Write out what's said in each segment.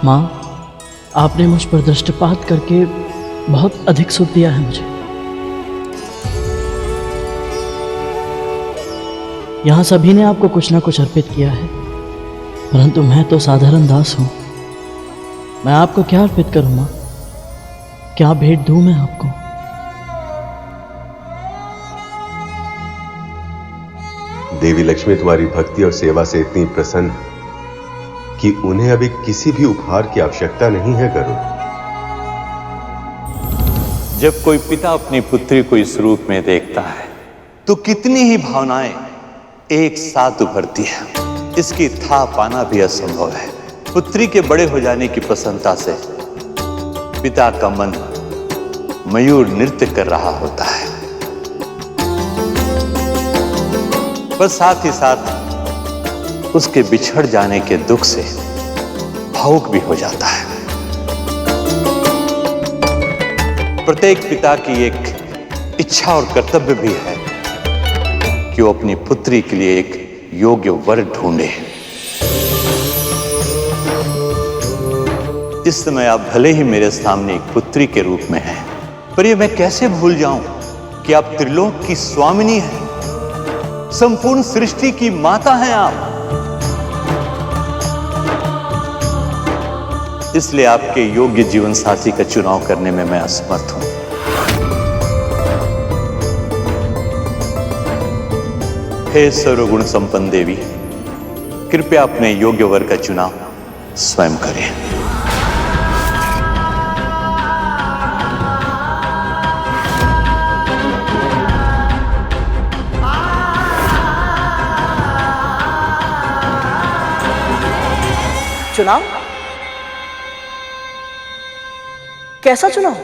माँ, आपने मुझ पर दृष्टिपात करके बहुत अधिक सुख दिया है मुझे। यहाँ सभी ने आपको कुछ ना कुछ अर्पित किया है, परंतु मैं तो साधारण दास हूँ। मैं आपको क्या अर्पित करूँ माँ? क्या भेंट दूँ मैं आपको? देवी लक्ष्मी तुम्हारी भक्ति और सेवा से इतनी प्रसन्न कि उन्हें अभी किसी भी उपहार की आवश्यकता नहीं है गरुड़। जब कोई पिता अपनी पुत्री को इस रूप में देखता है तो कितनी ही भावनाएं एक साथ उभरती है। इसकी था पाना भी असंभव है। पुत्री के बड़े हो जाने की प्रसन्नता से पिता का मन मयूर नृत्य कर रहा होता है, पर साथ ही साथ उसके बिछड़ जाने के दुख से भावुक भी हो जाता है। प्रत्येक पिता की एक इच्छा और कर्तव्य भी है कि वो अपनी पुत्री के लिए एक योग्य वर ढूंढे। इस समय आप भले ही मेरे सामने एक पुत्री के रूप में हैं, पर यह मैं कैसे भूल जाऊं कि आप त्रिलोक की स्वामिनी हैं, संपूर्ण सृष्टि की माता हैं आप। इसलिए आपके योग्य जीवन साथी का चुनाव करने में मैं असमर्थ हूं। हे सर्वगुण संपन्न देवी, कृपया अपने योग्य वर का चुनाव स्वयं करें। चुनाव? कैसा चुनाव?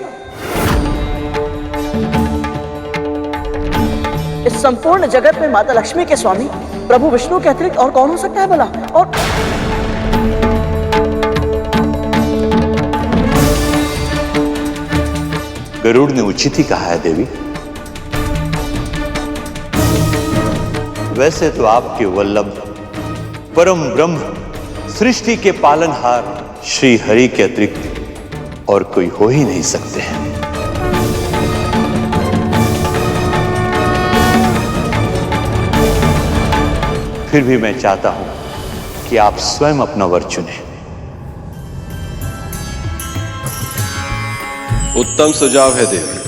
इस संपूर्ण जगत में माता लक्ष्मी के स्वामी प्रभु विष्णु के अतिरिक्त और कौन हो सकता है भला? और गरुड़ ने उचित ही कहा है देवी। वैसे तो आपके वल्लभ परम ब्रह्म सृष्टि के पालनहार श्री हरि के अतिरिक्त और कोई हो ही नहीं सकते हैं। फिर भी मैं चाहता हूं कि आप स्वयं अपना वर चुनें। उत्तम सुझाव है देवी।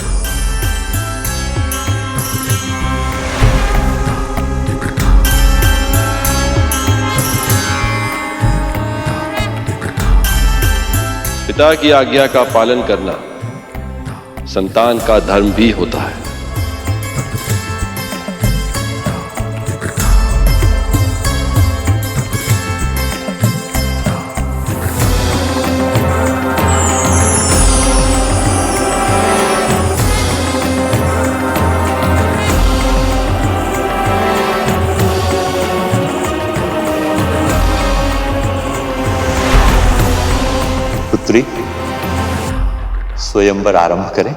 पिता की आज्ञा का पालन करना संतान का धर्म भी होता है। पुत्री, स्वयंवर आरंभ करें।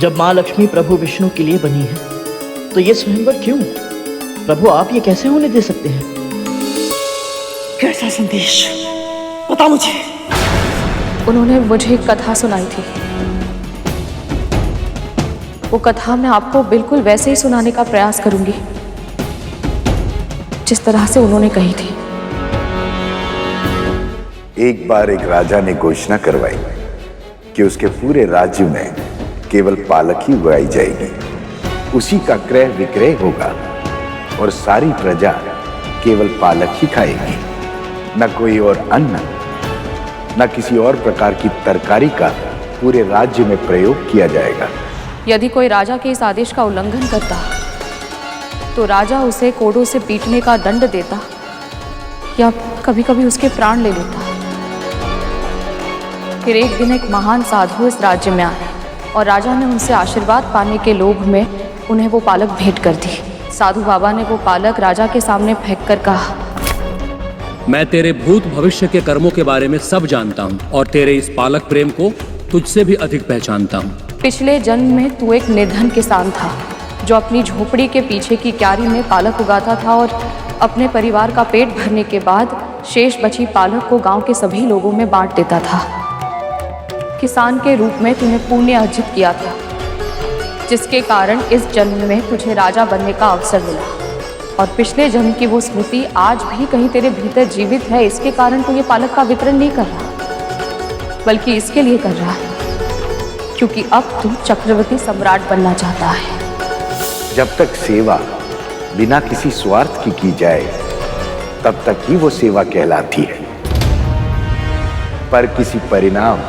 जब माँ लक्ष्मी प्रभु विष्णु के लिए बनी है तो ये स्वयंवर क्यों? प्रभु, आप ये कैसे होने दे सकते हैं? कैसा संदेश? बता मुझे। उन्होंने मुझे एक कथा सुनाई थी। वो कथा मैं आपको बिल्कुल वैसे ही सुनाने का प्रयास करूंगी जिस तरह से उन्होंने कही थी। एक बार एक राजा ने घोषणा करवाई कि उसके पूरे राज्य में केवल पालक ही उगाई जाएगी, उसी का क्रय विक्रय होगा और सारी प्रजा केवल पालक ही खाएगी। न कोई और अन्न, न किसी और प्रकार की तरकारी का पूरे राज्य में प्रयोग किया जाएगा। यदि कोई राजा के इस आदेश का उल्लंघन करता तो राजा उसे कोड़ों से पीटने का दंड देता या कभी कभी उसके प्राण ले लेता। फिर एक दिन एक महान साधु इस राज्य में आए और राजा ने उनसे आशीर्वाद पाने के लोभ में उन्हें वो पालक भेंट कर दी। साधु बाबा ने वो पालक राजा के सामने फेंक कर कहा, मैं तेरे भूत भविष्य के कर्मों के बारे में सब जानता हूँ और तेरे इस पालक प्रेम को तुझसे भी अधिक पहचानता हूँ। पिछले जन्म में तू एक निर्धन किसान था जो अपनी झोपड़ी के पीछे की क्यारी में पालक उगाता था और अपने परिवार का पेट भरने के बाद शेष बची पालक को गांव के सभी लोगों में बांट देता था। किसान के रूप में तूने पुण्य अर्जित किया था, जिसके कारण इस जन्म में तुझे राजा बनने का अवसर मिला। और पिछले जन्म की वो स्मृति आज भी कहीं तेरे भीतर जीवित है। इसके कारण तू ये पालक का वितरण नहीं कर रहा, बल्कि इसके लिए कर रहा है क्योंकि अब तू चक्रवर्ती सम्राट बनना चाहता है। जब तक सेवा बिना किसी स्वार्थ की जाए तब तक ही वो सेवा कहलाती है। पर किसी परिणाम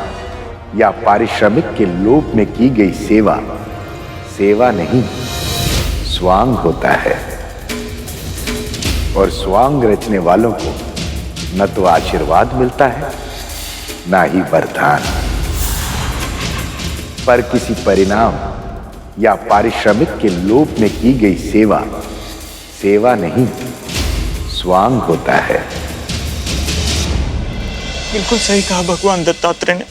या पारिश्रमिक के लोभ में की गई सेवा सेवा नहीं, स्वांग होता है। और स्वांग रचने वालों को न तो आशीर्वाद मिलता है ना ही वरदान। पर किसी परिणाम या पारिश्रमिक के लोभ में की गई सेवा सेवा नहीं, स्वांग होता है। बिल्कुल सही कहा भगवान दत्तात्रेय ने।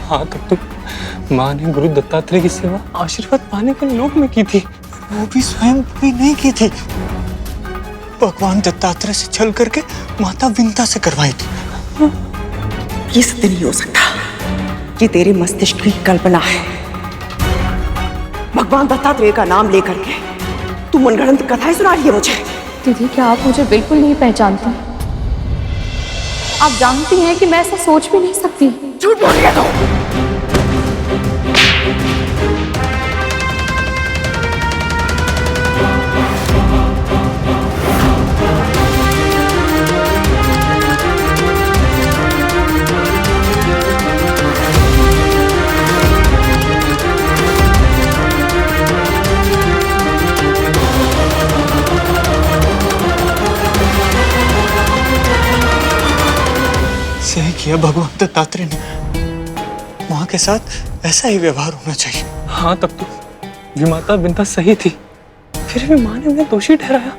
हाँ, तब तो माँ ने गुरु दत्तात्रेय की सेवा आशीर्वाद पाने के लोभ में की थी, वो भी स्वयं भी नहीं की थी। भगवान दत्तात्रेय से छल करके माता विंता से करवाई थी। ये सत्य नहीं हो सकता, ये तेरे मस्तिष्क की कल्पना है। भगवान दत्तात्रेय का नाम लेकर के तू मनगढ़ंत कथाएं सुना रही है मुझे। दीदी, क्या आप मुझे बिल्कुल नहीं पहचानती? आप जानती हैं कि मैं ऐसा सोच भी नहीं सकती। झूठ बोल रही है तू। सही किया भगवान दत्तात्रेय ने, माँ के साथ ऐसा ही व्यवहार होना चाहिए। हाँ, तब तो विमाता विंता सही थी, फिर भी माँ ने उन्हें दोषी ठहराया,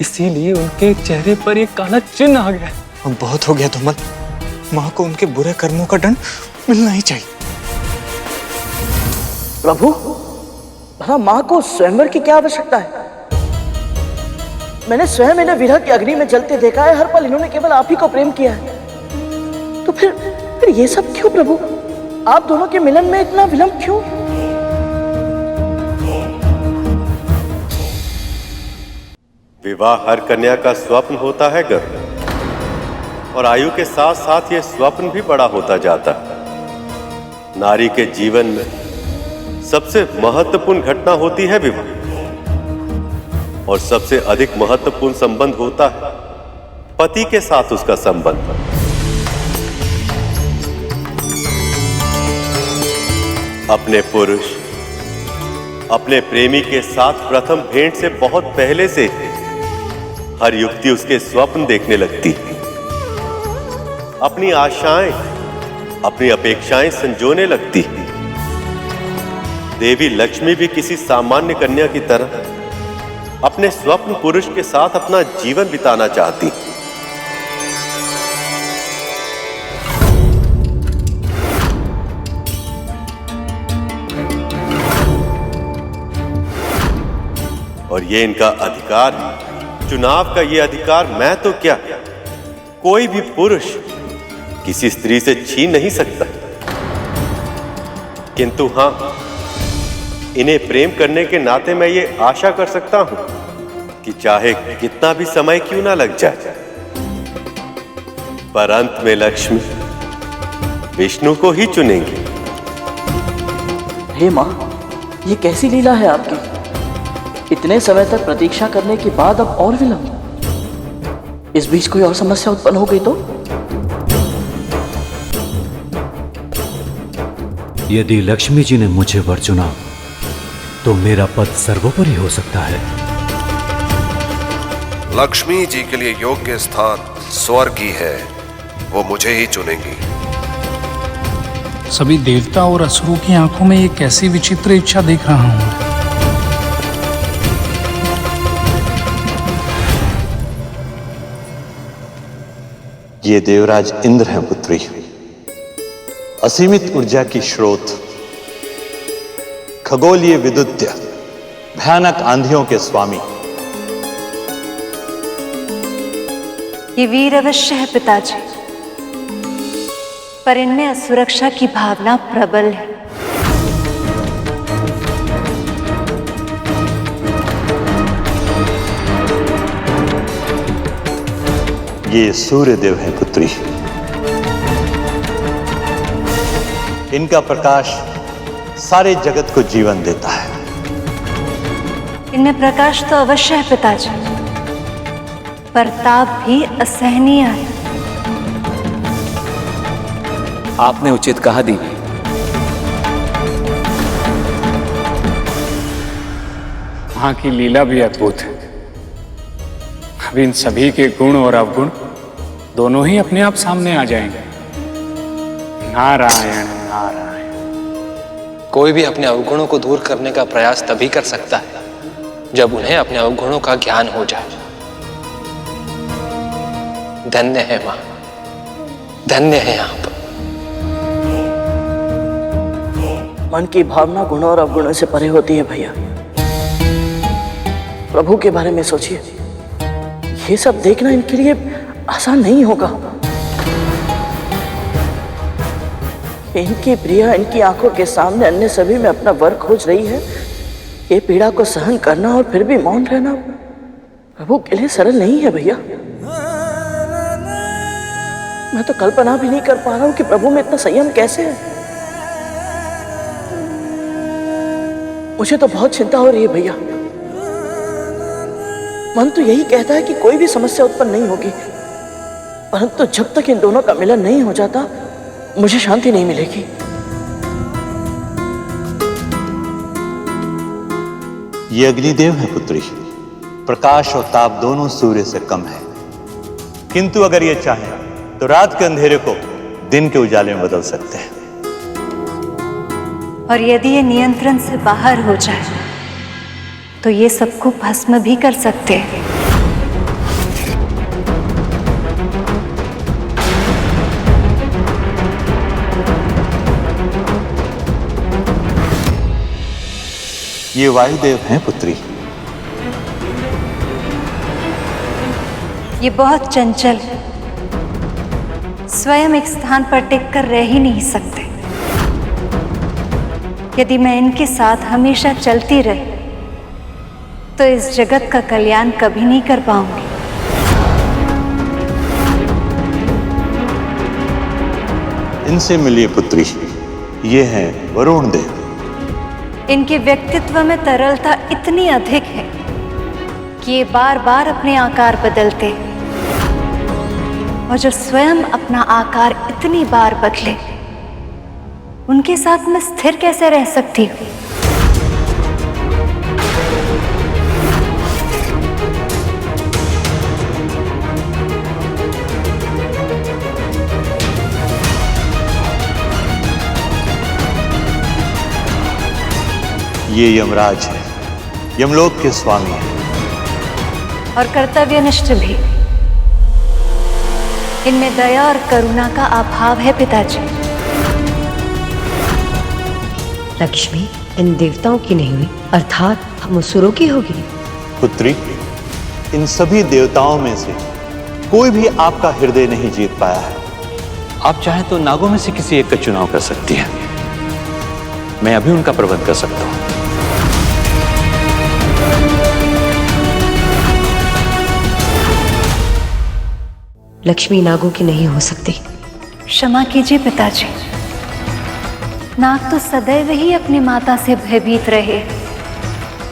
इसीलिए उनके चेहरे पर एक काला चिन्ह आ गया। अब बहुत हो गया धूमल, माँ को उनके बुरे कर्मों का दंड मिलना ही चाहिए। प्रभु, भला माँ को स्वयंवर की क्या आवश्यकता है? मैंने स्वयं इन्हें विरह की अग्नि में जलते देखा है। हर पल इन्होंने केवल आप ही को प्रेम किया है। तो फिर ये सब क्यों प्रभु? आप दोनों के मिलन में इतना विलंब क्यों? विवाह हर कन्या का स्वप्न होता है गर्भ, और आयु के साथ साथ यह स्वप्न भी बड़ा होता जाता है। नारी के जीवन में सबसे महत्वपूर्ण घटना होती है विवाह, और सबसे अधिक महत्वपूर्ण संबंध होता है पति के साथ उसका संबंध। अपने पुरुष अपने प्रेमी के साथ प्रथम भेंट से बहुत पहले से हर युवती उसके स्वप्न देखने लगती है, अपनी आशाएं अपनी अपेक्षाएं संजोने लगती है। देवी लक्ष्मी भी किसी सामान्य कन्या की तरह अपने स्वप्न पुरुष के साथ अपना जीवन बिताना चाहती। और ये इनका अधिकार है, चुनाव का ये अधिकार मैं तो क्या, कोई भी पुरुष किसी स्त्री से छीन नहीं सकता। किंतु हां, इन्हें प्रेम करने के नाते मैं ये आशा कर सकता हूं कि चाहे कितना भी समय क्यों ना लग जाए, पर अंत में लक्ष्मी विष्णु को ही चुनेंगे। हे माँ, ये कैसी लीला है आपकी? इतने समय तक प्रतीक्षा करने के बाद अब और विलंब। इस बीच कोई और समस्या उत्पन्न हो गई तो? यदि लक्ष्मी जी ने मुझे वर चुना तो मेरा पद सर्वोपरि हो सकता है। लक्ष्मी जी के लिए योग्य स्थान स्वर्ग ही है, वो मुझे ही चुनेंगी। सभी देवता और असुरों की आंखों में एक ऐसी विचित्र इच्छा देख रहा हूं। ये देवराज इंद्र हैं पुत्री, असीमित ऊर्जा की स्रोत, खगोलीय विद्युत भयानक आंधियों के स्वामी। ये वीर अवश्य है पिताजी, पर इनमें असुरक्षा की भावना प्रबल है। ये सूर्यदेव है पुत्री। इनका प्रकाश सारे जगत को जीवन देता है। इनमें प्रकाश तो अवश्य है पिताजी, पर ताप भी असहनीय है। आपने उचित कहा दीदी। वहां की लीला भी अद्भुत है। अब इन सभी के गुण और अवगुण दोनों ही अपने आप सामने आ जाएंगे। नारायण नारायण। कोई भी अपने अवगुणों को दूर करने का प्रयास तभी कर सकता है जब उन्हें अपने अवगुणों का ज्ञान हो जाए। धन्य है मां, धन्य है आप। मन की भावना गुणों और अवगुणों से परे होती है भैया। प्रभु के बारे में सोचिए, ये सब देखना इनके लिए आसान नहीं होगा। इनकी प्रिया इनकी आंखों के सामने अन्य सभी में अपना वर खोज रही है। ये पीड़ा को सहन करना और फिर भी मौन रहना प्रभु के लिए सरल नहीं है भैया। मैं तो कल्पना भी नहीं कर पा रहा हूं कि प्रभु में इतना संयम कैसे है। मुझे तो बहुत चिंता हो रही है भैया। मन तो यही कहता है कि कोई भी समस्या उत्पन्न नहीं होगी, परंतु जब तक इन दोनों का मिलन नहीं हो जाता मुझे शांति नहीं मिलेगी। ये अग्निदेव है पुत्री। प्रकाश और ताप दोनों सूर्य से कम है, किंतु अगर ये चाहे तो रात के अंधेरे को दिन के उजाले में बदल सकते हैं। और यदि ये नियंत्रण से बाहर हो जाए तो ये सबको भस्म भी कर सकते हैं। ये वायुदेव हैं पुत्री। ये बहुत चंचल है, स्वयं एक स्थान पर टिककर रह ही नहीं सकते। यदि मैं इनके साथ हमेशा चलती रही तो इस जगत का कल्याण कभी नहीं कर पाऊंगी। इनसे मिलिए पुत्री, ये हैं वरुण देव। इनके व्यक्तित्व में तरलता इतनी अधिक है कि ये बार बार अपने आकार बदलते हैं, और जो स्वयं अपना आकार इतनी बार बदले उनके साथ मैं स्थिर कैसे रह सकती हूँ। ये यमराज है, यमलोक के स्वामी हैं। और कर्तव्यनिष्ठ भी। इनमें दया और करुणा का अभाव है पिताजी। लक्ष्मी इन देवताओं की नहीं हुई, अर्थात हम असुरों की होगी। पुत्री, इन सभी देवताओं में से कोई भी आपका हृदय नहीं जीत पाया है। आप चाहें तो नागों में से किसी एक का चुनाव कर सकती हैं। मैं अभी उनका प्रबंध कर सकता हूं। लक्ष्मी नागों की नहीं हो सकती। क्षमा कीजिए पिताजी, नाग तो सदैव ही अपनी माता से भयभीत रहे,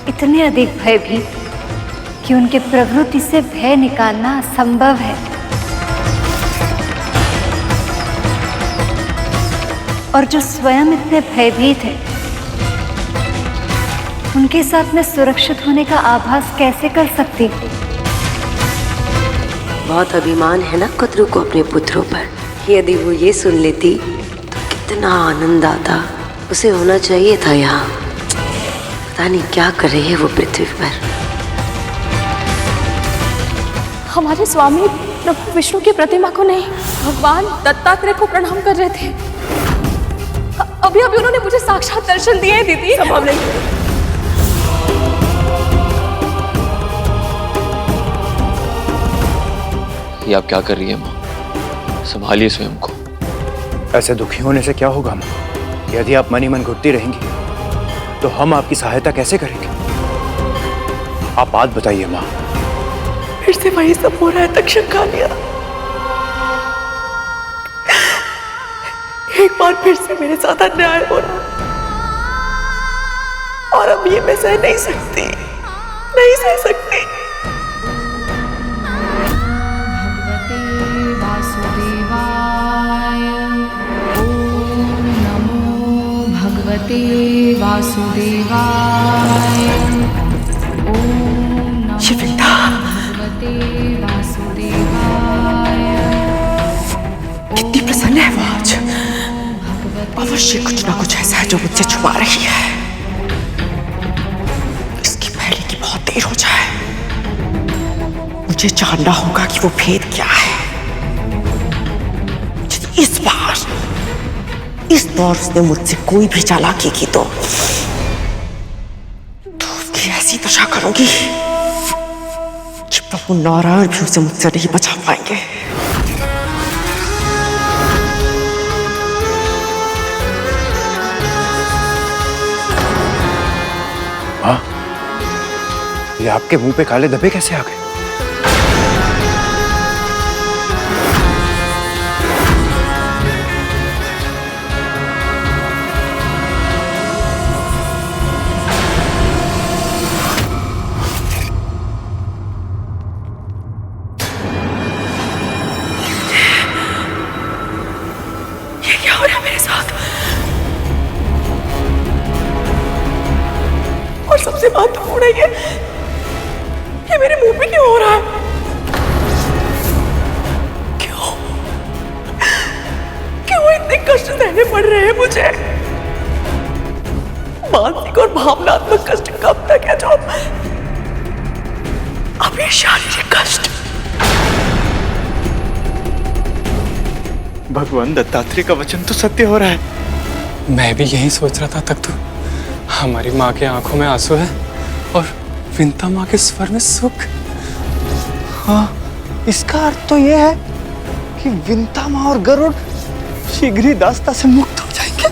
इतने अधिक भयभीत कि उनके प्रवृत्ति से भय निकालना असंभव है। और जो स्वयं इतने भयभीत है, उनके साथ मैं सुरक्षित होने का आभास कैसे कर सकती हूँ? बहुत अभिमान है ना कद्रू को अपने पुत्रों पर। यदि वो ये सुन लेती तो कितना आनंद आता। उसे होना चाहिए था यहाँ। पता नहीं क्या कर रही है वो पृथ्वी पर। हमारे स्वामी प्रभु विष्णु की प्रतिमा को नहीं, भगवान दत्तात्रेय को प्रणाम कर रहे थे। अभी अभी उन्होंने मुझे साक्षात दर्शन दिए दीदी। संभव नहीं। ये आप क्या कर रही है माँ? संभालिए स्वयं को। ऐसे दुखी होने से क्या होगा माँ? यदि आप मन ही मन घुटती रहेंगी तो हम आपकी सहायता कैसे करेंगे? आप बात बताइए माँ। फिर से वही सब हो रहा है तक्षक कालिया। एक बार फिर से मेरे साथ अन्याय हो रहा और अब ये मैं सह नहीं सकती, नहीं सह सकती। भगवते वासुदेवाय। शिविता, कितनी प्रसन्न है वो आज। अवश्य कुछ ना कुछ ऐसा है जो मुझसे छुपा रही है। इसकी पहले की बहुत देर हो जाए। मुझे जानना होगा कि वो भेद क्या है। इस बार उसने मुझसे कोई भी चालाकी की तो उसकी ऐसी दशा करूंगी कि प्रभु नारायण भी उसे मुझसे नहीं बचा पाएंगे। हाँ, ये आपके मुंह पे काले धब्बे कैसे आ गए? सबसे महत्वपूर्ण है ये मेरे मुंह पे क्यों हो रहा है? क्यों इतने कष्ट सहने पड़ रहे हैं मुझे? मानसिक और भावनात्मक कष्ट कब तक है जो अब ये शारीरिक कष्ट? भगवान दत्तात्रेय का वचन तो सत्य हो रहा है। मैं भी यही सोच रहा था तक तो। हमारी माँ के आंखों में आंसू है और विंता माँ के स्वर में सुख। हाँ, इसका अर्थ तो यह है कि विंता माँ और गरुड़ शीघ्र ही दास्ता से मुक्त हो जाएंगे।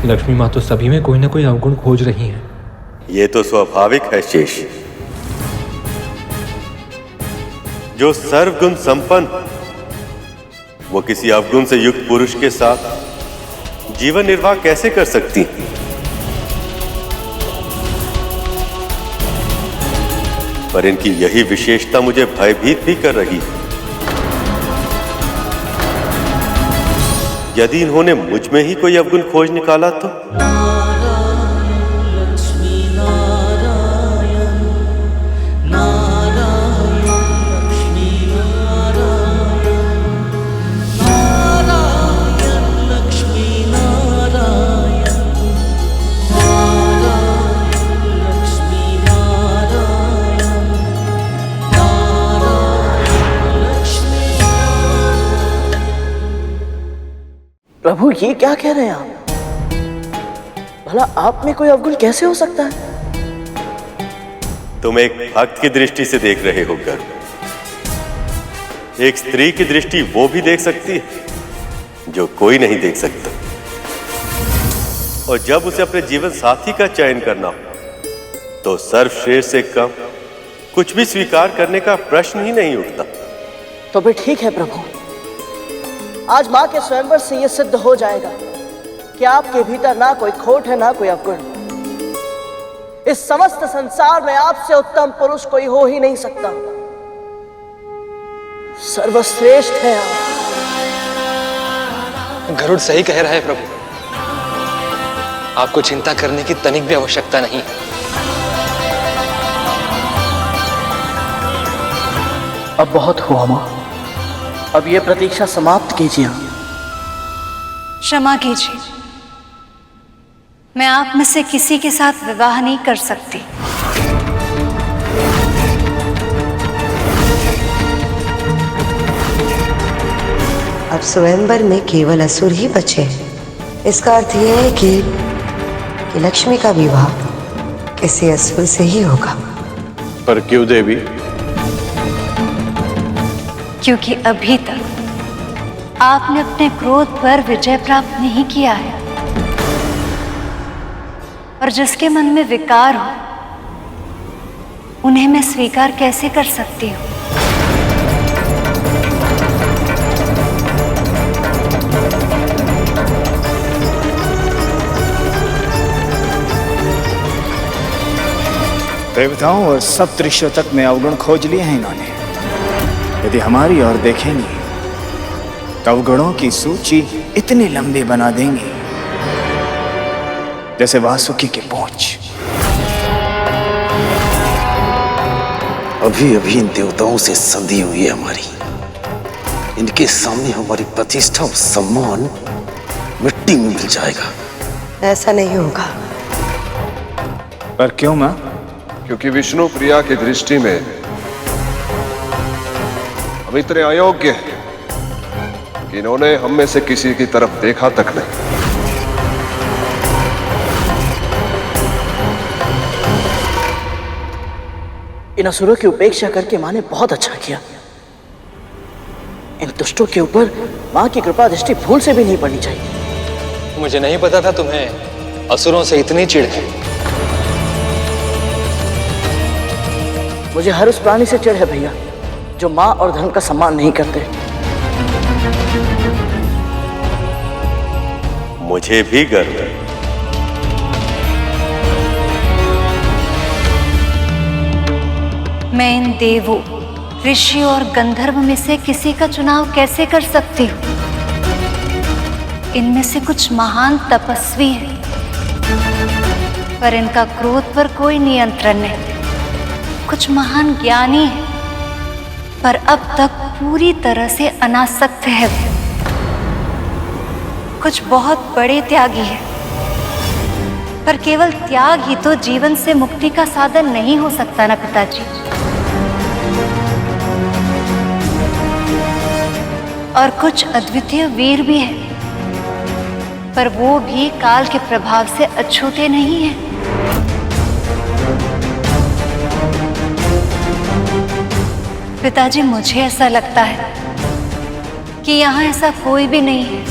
लक्ष्मी माँ तो सभी में कोई ना कोई अवगुण खोज रही हैं। ये तो स्वाभाविक है शेष। जो सर्वगुण संपन्न वो किसी अवगुण से युक्त पुरुष के साथ जीवन निर्वाह कैसे कर सकती? पर इनकी यही विशेषता मुझे भयभीत भी कर रही है। यदि इन्होंने मुझ में ही कोई अवगुण खोज निकाला तो? प्रभु ये क्या कह रहे हैं आप? भला आप में कोई अवगुण कैसे हो सकता है? तुम एक भक्त की दृष्टि से देख रहे हो गर्व। एक स्त्री की दृष्टि वो भी देख सकती है जो कोई नहीं देख सकता। और जब उसे अपने जीवन साथी का चयन करना हो तो सर्वश्रेष्ठ से कम कुछ भी स्वीकार करने का प्रश्न ही नहीं उठता। तो भी ठीक है प्रभु, आज मां के स्वयंवर से यह सिद्ध हो जाएगा कि आपके भीतर ना कोई खोट है ना कोई अवगुण। इस समस्त संसार में आपसे उत्तम पुरुष कोई हो ही नहीं सकता। सर्वश्रेष्ठ है आप। गरुड़ सही कह रहा है प्रभु। आपको चिंता करने की तनिक भी आवश्यकता नहीं। अब बहुत हुआ मां, अब ये प्रतीक्षा समाप्त कीजिए। क्षमा कीजिए, मैं आप में से किसी के साथ विवाह नहीं कर सकती। अब स्वयंवर में केवल असुर ही बचे हैं। इसका अर्थ यह है कि लक्ष्मी का विवाह किसी असुर से ही होगा। पर क्यों देवी? क्योंकि अभी तक आपने अपने क्रोध पर विजय प्राप्त नहीं किया है, और जिसके मन में विकार हो उन्हें मैं स्वीकार कैसे कर सकती हूँ? देवताओं और सप्तऋषियों तक में अवगुण खोज लिए हैं इन्होंने। यदि हमारी ओर देखेंगे तो अवगुणों की सूची इतनी लंबी बना देंगे जैसे वासुकी की पूंछ। अभी अभी इन देवताओं से संधि हुई है हमारी। इनके सामने हमारी प्रतिष्ठा और सम्मान मिट्टी में मिल जाएगा। ऐसा नहीं होगा। पर क्यों मां? क्योंकि विष्णु प्रिया की दृष्टि में हम इतने अयोग्य हैं कि इन्होंने हम में से किसी की तरफ देखा तक नहीं। इन असुरों की उपेक्षा करके माँ ने बहुत अच्छा किया। इन दुष्टों के ऊपर माँ की कृपा दृष्टि भूल से भी नहीं पड़नी चाहिए। मुझे नहीं पता था तुम्हें असुरों से इतनी चिढ़ है। मुझे हर उस प्राणी से चिढ़ है भैया जो माँ और धर्म का सम्मान नहीं करते। मुझे भी गर्व है। मैं इन देवों, ऋषियों और गंधर्व में से किसी का चुनाव कैसे कर सकती हूँ? इनमें से कुछ महान तपस्वी हैं, पर इनका क्रोध पर कोई नियंत्रण नहीं। कुछ महान ज्ञानी हैं, पर अब तक पूरी तरह से अनासक्त है। कुछ बहुत बड़े त्यागी हैं, पर केवल त्याग ही तो जीवन से मुक्ति का साधन नहीं हो सकता ना पिताजी। और कुछ अद्वितीय वीर भी हैं, पर वो भी काल के प्रभाव से अछूते नहीं हैं। पिताजी, मुझे ऐसा लगता है कि यहाँ ऐसा कोई भी नहीं है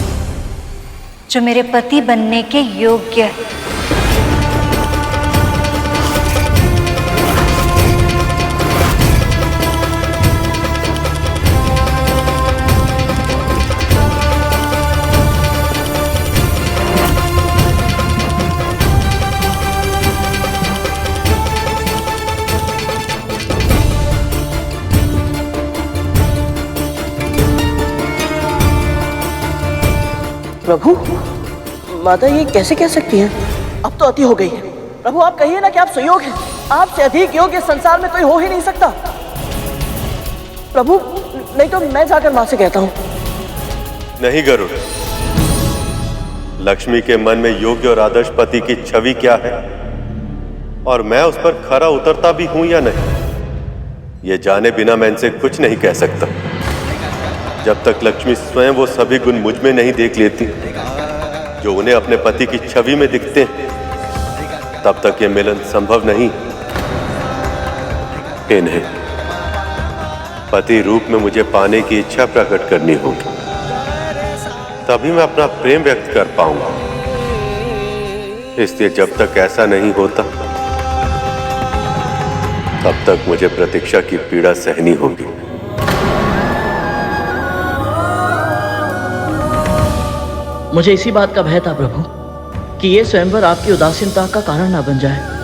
जो मेरे पति बनने के योग्य है। प्रभु, माता ये कैसे कह सकती हैं? अब तो अति हो गई है। प्रभु, आप कहिए ना कि आप सुयोग हैं। आपसे अधिक योग्य संसार में कोई हो ही नहीं सकता। प्रभु, नहीं तो मैं जाकर मां से कहता हूं। नहीं गरुड़, लक्ष्मी के मन में योग्य और आदर्श पति की छवि क्या है और मैं उस पर खरा उतरता भी हूं या नहीं, ये जाने बिना मैं इनसे कुछ नहीं कह सकता। जब तक लक्ष्मी स्वयं वो सभी गुण मुझ में नहीं देख लेती जो उन्हें अपने पति की छवि में दिखते हैं, तब तक ये मिलन संभव नहीं। इन्हें पति रूप में मुझे पाने की इच्छा प्रकट करनी होगी, तभी मैं अपना प्रेम व्यक्त कर पाऊंगा। इसलिए जब तक ऐसा नहीं होता तब तक मुझे प्रतीक्षा की पीड़ा सहनी होगी। मुझे इसी बात का भय था प्रभु कि ये स्वयंवर आपकी उदासीनता का कारण न बन जाए।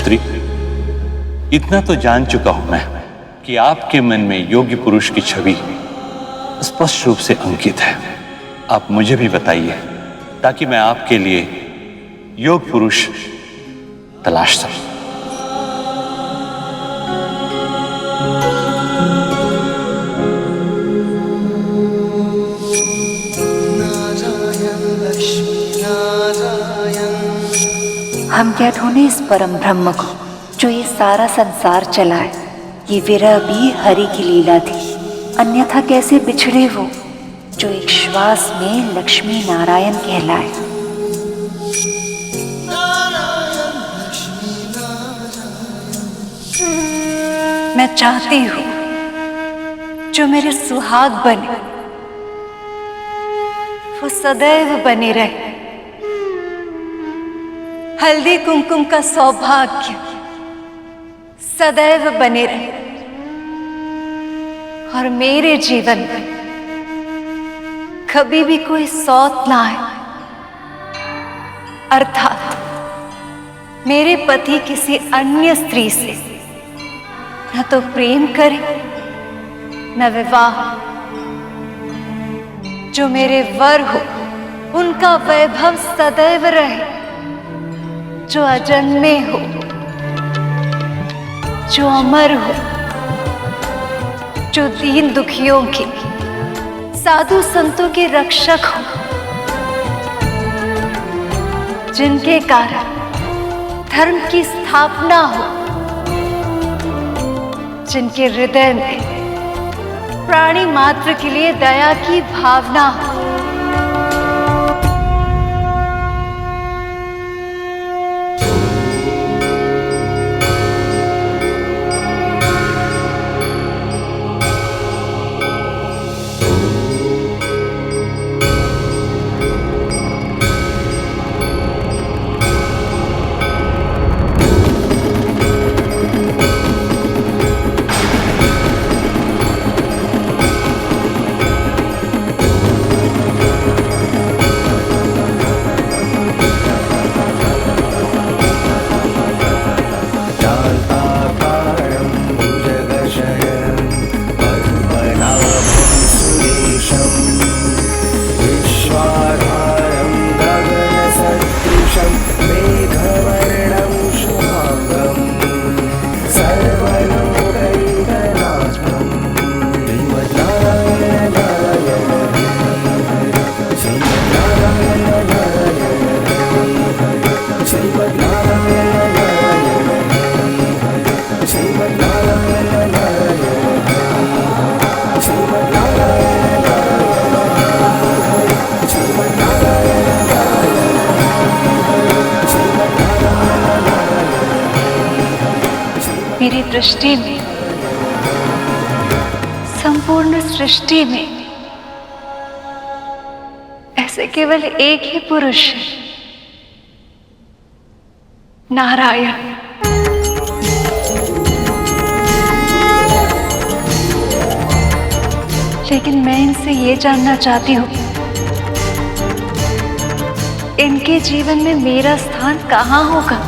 पुत्री, इतना तो जान चुका हूं मैं कि आपके मन में योग्य पुरुष की छवि स्पष्ट रूप से अंकित है। आप मुझे भी बताइए ताकि मैं आपके लिए योग्य पुरुष तलाश सकूं। हम क्या ढूंढे इस परम ब्रह्म को जो ये सारा संसार चलाए। ये विरह भी हरि की लीला थी, अन्यथा कैसे बिछड़े वो जो एक श्वास में लक्ष्मी नारायण कहलाए। मैं चाहती हूँ जो मेरे सुहाग बने वो सदैव बने रहे। हल्दी कुमकुम का सौभाग्य सदैव बने रहे और मेरे जीवन में कभी भी कोई सौत ना आए, अर्थात मेरे पति किसी अन्य स्त्री से न तो प्रेम करे न विवाह। जो मेरे वर हो उनका वैभव सदैव रहे, जो अजन्मे हो, जो अमर हो, जो दीन दुखियों के साधु संतों के रक्षक हो, जिनके कारण धर्म की स्थापना हो, जिनके हृदय में प्राणी मात्र के लिए दया की भावना हो। मेरी दृष्टि में संपूर्ण सृष्टि में ऐसे केवल एक ही पुरुष है, नारायण। लेकिन मैं इनसे ये जानना चाहती हूँ, इनके जीवन में मेरा स्थान कहाँ होगा?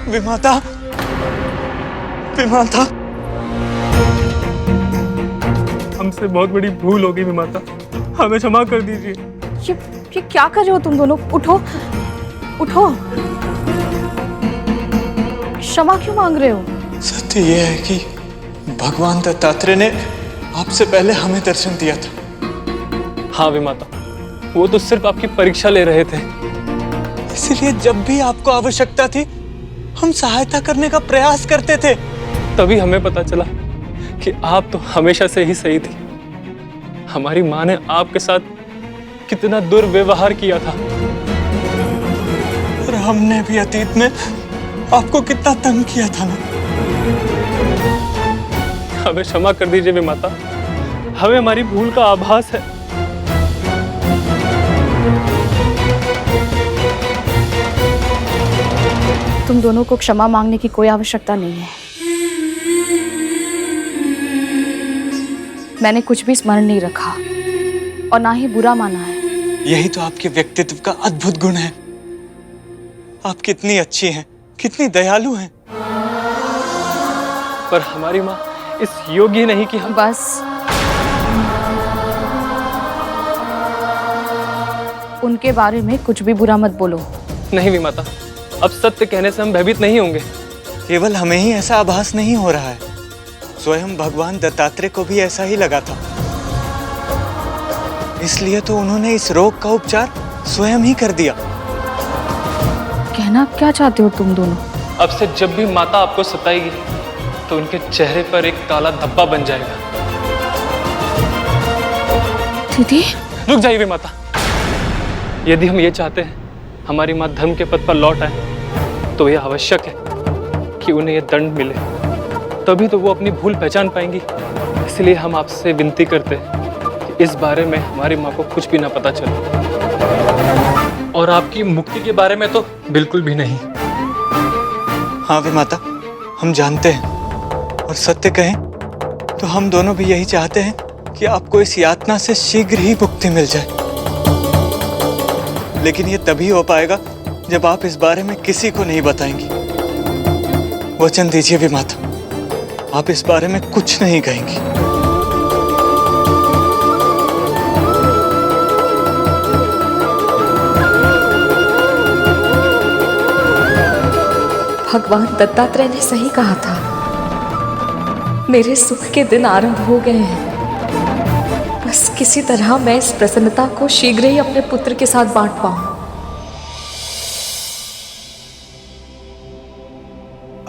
विमाता, विमाता, हमसे बहुत बड़ी भूल हो गई विमाता, हमें क्षमा कर दीजिए। ये क्या कर रहे हो तुम दोनों? उठो, उठो। क्षमा क्यों मांग रहे हो? सत्य यह है कि भगवान दत्तात्रेय ने आपसे पहले हमें दर्शन दिया था। हाँ विमाता, वो तो सिर्फ आपकी परीक्षा ले रहे थे, इसलिए जब भी आपको आवश्यकता थी हम सहायता करने का प्रयास करते थे। तभी हमें पता चला कि आप तो हमेशा से ही सही थी। हमारी माँ ने आपके साथ कितना दुर्व्यवहार किया था और हमने भी अतीत में आपको कितना तंग किया था ना। हमें क्षमा कर दीजिए विमाता, हमें हमारी भूल का आभास है। तुम दोनों को क्षमा मांगने की कोई आवश्यकता नहीं है। मैंने कुछ भी स्मरण नहीं रखा और ना ही बुरा माना है। यही तो आपके व्यक्तित्व का अद्भुत गुण है। आप कितनी अच्छी हैं, कितनी दयालु हैं। पर हमारी माँ इस योग्य नहीं कि हम बस उनके बारे में कुछ भी बुरा मत बोलो। नहीं विमाता, अब सत्य कहने से हम भयभीत नहीं होंगे। केवल हमें ही ऐसा आभास नहीं हो रहा है, स्वयं भगवान दत्तात्रेय को भी ऐसा ही लगा था। इसलिए तो उन्होंने इस रोग का उपचार स्वयं ही कर दिया। कहना क्या चाहते हो तुम दोनों? अब से जब भी माता आपको सताएगी तो उनके चेहरे पर एक काला धब्बा बन जाएगा। दीदी रुक जाइए विमाता। यदि हम ये चाहते हैं हमारी माँ धर्म के पथ पर लौट आए, तो यह आवश्यक है कि उन्हें यह दंड मिले, तभी तो वो अपनी भूल पहचान पाएंगी। इसलिए हम आपसे विनती करते हैं कि इस बारे में हमारी माँ को कुछ भी ना पता चले, और आपकी मुक्ति के बारे में तो बिल्कुल भी नहीं। हाँ विमाता, हम जानते हैं, और सत्य कहें तो हम दोनों भी यही चाहते हैं कि आपको इस यातना से शीघ्र ही मुक्ति मिल जाए। लेकिन ये तभी हो पाएगा जब आप इस बारे में किसी को नहीं बताएंगी। वचन दीजिए विमाता, आप इस बारे में कुछ नहीं कहेंगी। भगवान दत्तात्रेय ने सही कहा था, मेरे सुख के दिन आरंभ हो गए हैं। बस किसी तरह मैं इस प्रसन्नता को शीघ्र ही अपने पुत्र के साथ बांट पाऊं।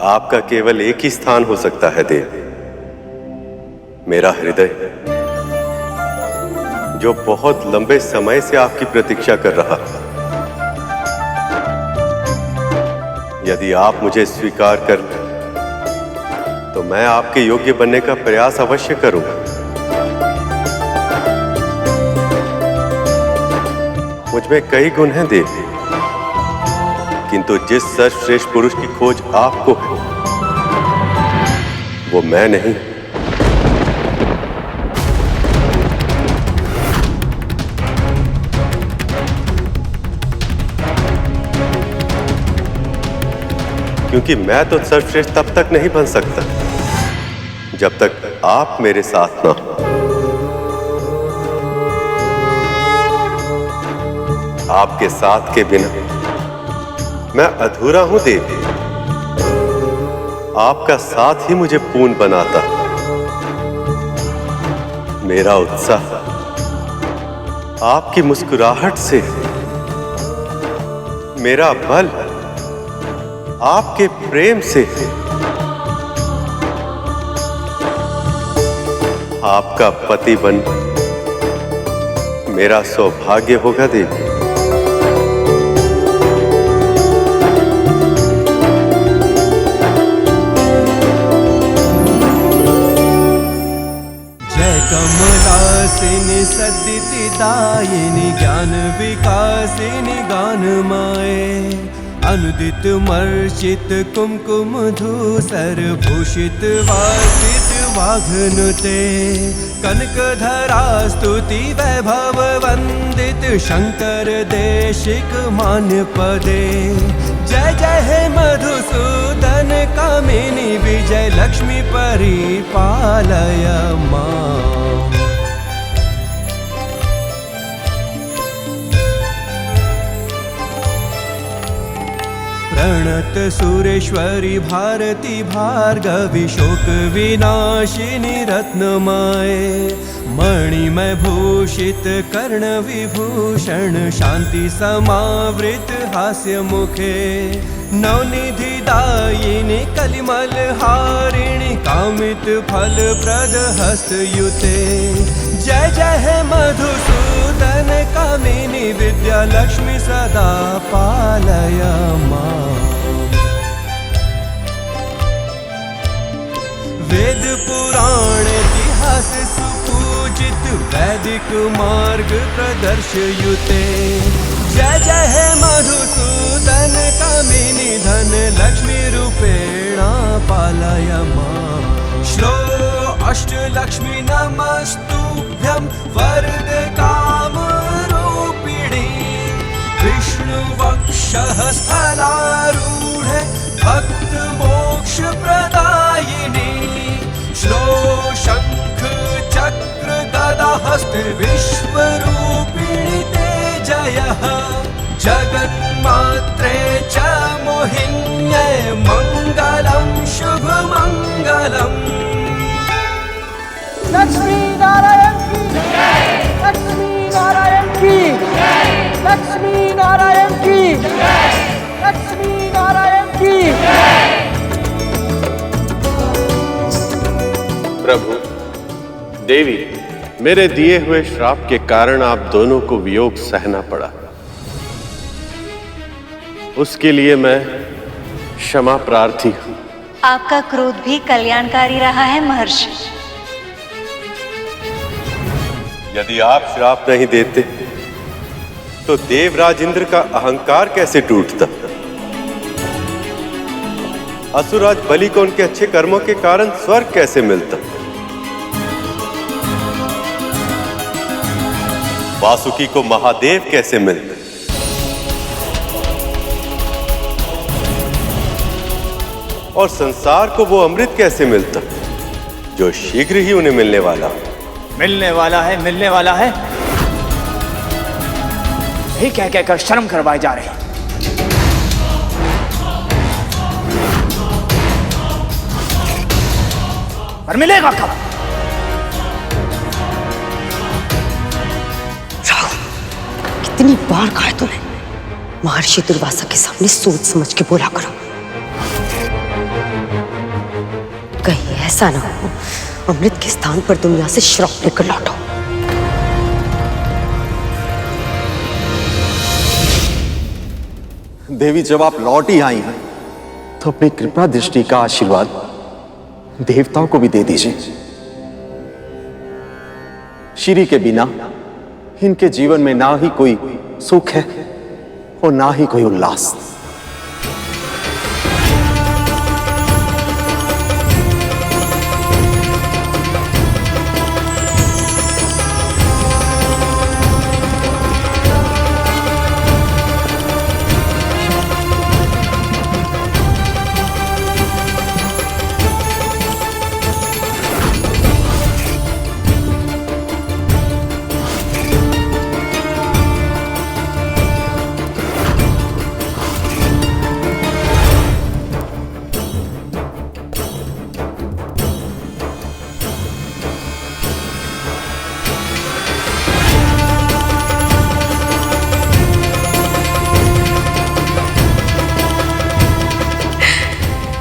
आपका केवल एक ही स्थान हो सकता है देव, मेरा हृदय, जो बहुत लंबे समय से आपकी प्रतीक्षा कर रहा है। यदि आप मुझे स्वीकार कर लें तो मैं आपके योग्य बनने का प्रयास अवश्य करूंगा। मुझ में कई गुण हैं देव, किंतु जिस सर्वश्रेष्ठ पुरुष की खोज आपको है, वो मैं नहीं। क्योंकि मैं तो सर्वश्रेष्ठ तब तक नहीं बन सकता जब तक आप मेरे साथ ना हो। आपके साथ के बिना मैं अधूरा हूं देव। आपका साथ ही मुझे पूर्ण बनाता। मेरा उत्साह आपकी मुस्कुराहट से, मेरा बल आपके प्रेम से। आपका पति बन मेरा सौभाग्य होगा देवी। कमलासिनी सद्दितिदायिनी ज्ञान विकासिनी गानमाये अनुदित मर्चित कुमकुम धूसर भूषित वासित वाघनुते कनकधरा स्तुति वैभव वंदित शंकर देशिक मान्य पदे। जय जय हे मधुसूदन कामिनी विजय लक्ष्मी परिपालय मां। प्रणत सुरेश्वरी भारती भार्गवी शोक विनाशिनी रत्नमाये मणिमय भूषित कर्ण विभूषण शांति समावृत हास्य मुखे नवनिधि दायिनी कलिमल हारिणी कामित फल प्रद हस्तयुते। जय जय हे मधुसूदन कामिनी विद्या लक्ष्मी सदा पालय मां। वैदिक मार्ग प्रदर्शयुते। जय जय हे मधुसूदन कामिनी धन लक्ष्मी रूपेण पालय माम्। श्लो अष्टलक्ष्मी नमस्तुभ्यं वरद कामरूपिणी। विष्णुवक्षः स्थलारूढे भक्त मोक्ष प्रदायिनी। श्लो शंख चक्र गदा हस्ते विश्वरूपिणी ते जयः। जगन्मात्रे च मोहिन्यै मंगलं शुभ मंगलम्। लक्ष्मी नारायण की जय, लक्ष्मी नारायण की जय, लक्ष्मी नारायण की जय, लक्ष्मी नारायण की जय। प्रभु, देवी, मेरे दिए हुए श्राप के कारण आप दोनों को वियोग सहना पड़ा। उसके लिए मैं क्षमा प्रार्थी हूं। आपका क्रोध भी कल्याणकारी रहा है महर्षि। यदि आप श्राप नहीं देते तो देवराज इंद्र का अहंकार कैसे टूटता? असुरराज बलि को उनके अच्छे कर्मों के कारण स्वर्ग कैसे मिलता? वासुकी को महादेव कैसे मिलते? और संसार को वो अमृत कैसे मिलता जो शीघ्र ही उन्हें मिलने वाला? मिलने वाला है, मिलने वाला है, यही कह कहकर शर्म करवाए जा रहे हैं। पर मिलेगा कब? कितनी बार कहा तूने महर्षि दुर्वासा के सामने सोच समझ के बोला करो। कहीं ऐसा ना हो अमृत के स्थान पर तुम यहां से श्राप लेकर लौटो। देवी, जब आप लौट ही आई हैं तो अपनी कृपा दृष्टि का आशीर्वाद देवताओं को भी दे दीजिए। श्री के बिना इनके जीवन में ना ही कोई सुख है और ना ही कोई उल्लास।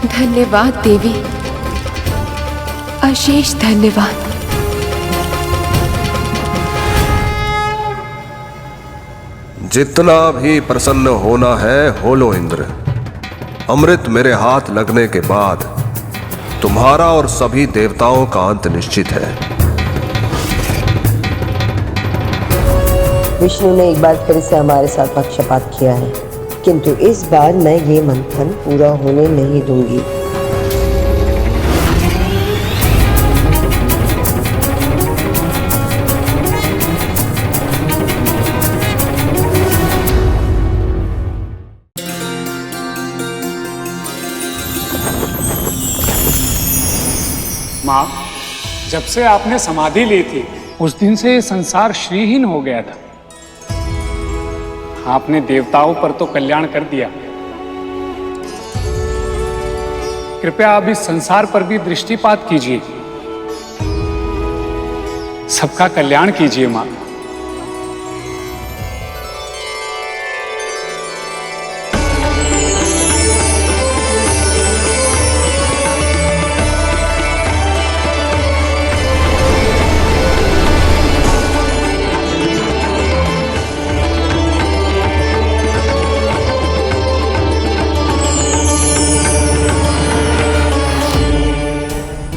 धन्यवाद देवी, अशेष धन्यवाद। जितना भी प्रसन्न होना है हो लो इंद्र। अमृत मेरे हाथ लगने के बाद तुम्हारा और सभी देवताओं का अंत निश्चित है। विष्णु ने एक बार फिर से हमारे साथ पक्षपात किया है, किंतु इस बार मैं ये मंथन पूरा होने नहीं दूंगी। माँ, जब से आपने समाधि ली थी उस दिन से ये संसार श्रीहीन हो गया था। आपने देवताओं पर तो कल्याण कर दिया, कृपया अब इस संसार पर भी दृष्टिपात कीजिए, सबका कल्याण कीजिए मां।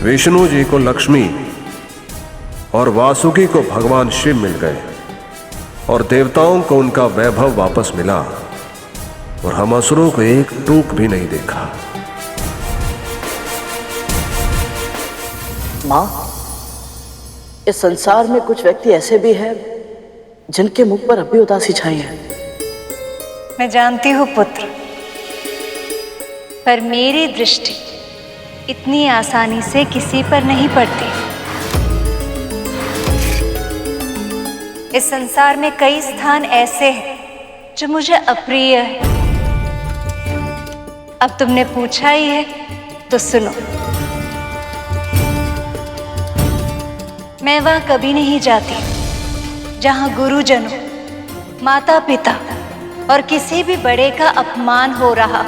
विष्णु जी को लक्ष्मी और वासुकी को भगवान शिव मिल गए और देवताओं को उनका वैभव वापस मिला और हम असुरों को एक टूक भी नहीं देखा। माँ, इस संसार में कुछ व्यक्ति ऐसे भी हैं जिनके मुख पर अब भी उदासी छाई है। मैं जानती हूँ पुत्र, पर मेरी दृष्टि इतनी आसानी से किसी पर नहीं पड़ती। इस संसार में कई स्थान ऐसे हैं जो मुझे अप्रिय है। अब तुमने पूछा ही है तो सुनो। मैं वहां कभी नहीं जाती जहां गुरुजनों, माता पिता और किसी भी बड़े का अपमान हो रहा।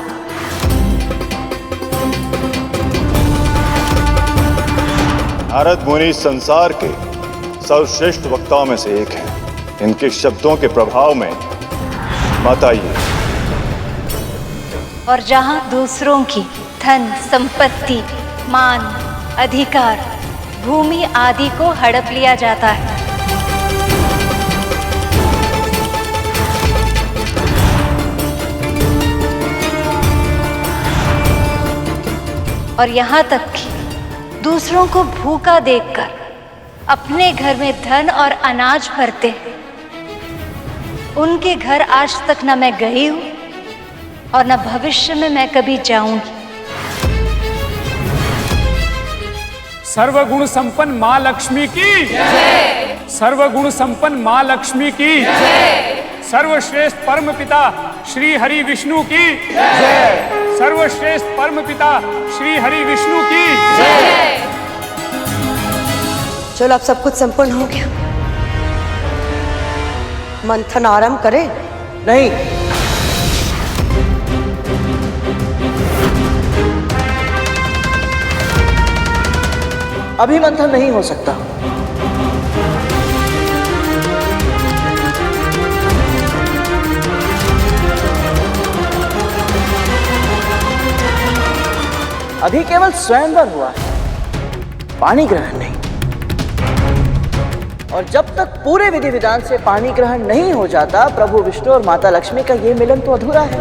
नारद मुनि संसार के सर्वश्रेष्ठ वक्ताओं में से एक हैं। इनके शब्दों के प्रभाव में मत आइए। और जहां दूसरों की धन, संपत्ति, मान, अधिकार, भूमि आदि को हड़प लिया जाता है, और यहाँ तक कि दूसरों को भूखा देखकर अपने घर में धन और अनाज भरते हैं, उनके घर आज तक न मैं गई हूं और न भविष्य में मैं कभी जाऊंगी। सर्वगुण संपन्न माँ लक्ष्मी की जय। सर्वगुण संपन्न माँ लक्ष्मी की जय। सर्वश्रेष्ठ परम पिता श्री हरि विष्णु की जय। सर्वश्रेष्ठ परम पिता श्री हरि विष्णु की जय। चलो, अब सब कुछ संपन्न हो गया। मंथन आरंभ करें? नहीं, अभी मंथन नहीं हो सकता। अभी केवल स्वयंवर हुआ है, पानी ग्रहण नहीं। और जब तक पूरे विधि विधान से पानी ग्रहण नहीं हो जाता, प्रभु विष्णु और माता लक्ष्मी का ये मिलन तो अधूरा है।